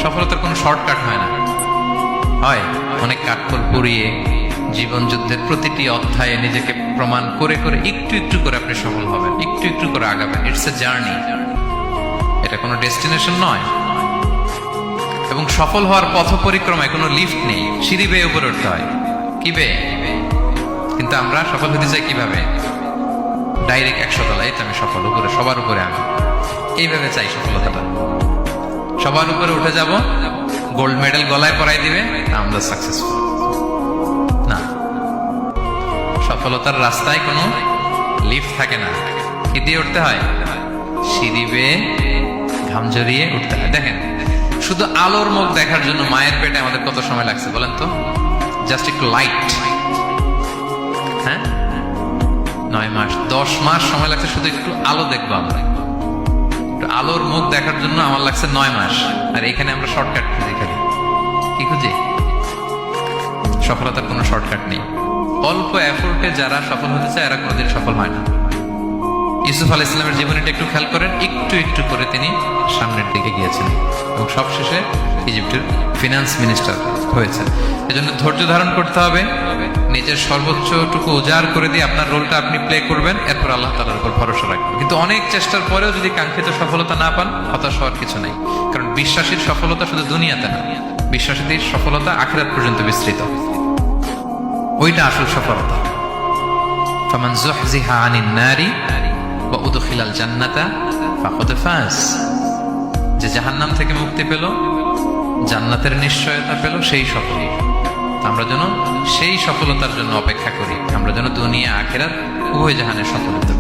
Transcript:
সফলতার কোনো শর্টকাট হয় না, হয় অনেক কাঠখড় পুড়িয়ে জীবন যুদ্ধের প্রতিটি অধ্যায়ে নিজেকে প্রমাণ করে করে একটু একটু করে আপনি সফল হবেন, একটু একটু করে আগাবেন। ইটস এ জার্নি, এটা কোনো ডেস্টিনেশন নয়। এবং সফল হওয়ার পথ পরিক্রমায় কোনো লিফট নেই, সিঁড়ি বেয়ে উপরে উঠতে হয়। কি বেয়ে? কিন্তু আমরা সফল হতে চাই কিভাবে? ডাইরেক্ট 100 তলায় তো আমি সফল, উপরে সবার উপরে আমি, এইভাবে চাই সফলতাটা। সবার উপরে উঠে যাব, গোল্ড মেডেল গলায় পরাই দিবে, আমরা সাকসেসফুল না। সফলতার রাস্তায় কোনো লিফট থাকে না। কি দিয়ে উঠতে হয়? সিঁড়ি বেয়ে ঘাম জড়িয়ে উঠতে হয়। দেখেন, শুধু আলোর মুখ দেখার জন্য মায়ের পেটে আমাদের কত সময় লাগছে বলেন তো? জাস্ট একটু লাইট, হ্যাঁ, 9 মাস 10 মাস সময় লাগছে শুধু একটু আলো দেখবো আমরা। একটু আলোর মুখ দেখার জন্য আমার লাগছে 9 মাস। আর এখানে আমরা শর্টকাট খুঁজি, খালি কি খুঁজি? সফলতার কোনো শর্টকাট নেই। অল্প এফোর্টে যারা সফল হতে চায় এরা কোনোদিন সফল হয় না। ইউসুফ আলাইহিস সালামের জীবনীটা একটু খেয়াল করেন, একটু একটু করে তিনি সামনের দিকে গিয়েছেন এবং সবশেষে ইজিপ্টের ফিনান্স মিনিস্টার হয়েছে। এজন্য ধৈর্য ধারণ করতে হবে, নিজের সর্বোচ্চটুকু উজাড় করে দিয়ে আপনার রোলটা আপনি প্লে করবেন, এরপর আল্লাহ তাআলার উপর ভরসা রাখবেন। কিন্তু অনেক চেষ্টার পরেও যদি কাঙ্ক্ষিত সফলতা না পান, হতাশ হওয়ার কিছু নাই। কারণ বিশ্বাসীর সফলতা শুধু দুনিয়াতে না, বিশ্বাসীদের সফলতা আখিরাত পর্যন্ত বিস্তৃত। ওইটা আসল সফলতা। ফামান যুহজিহা আনিন নারি ওয়া উদখিলাল জান্নাতা ফাকাদ ফাজ। যে জাহান্নাম থেকে মুক্তি পেল, জান্নাতের নিশ্চয়তা পেল, সেই সফল। আমরা যেন সেই সফলতার জন্য অপেক্ষা করি, আমরা যেন দুনিয়া আখিরাত উভয় জাহানের সফল হতে পারি।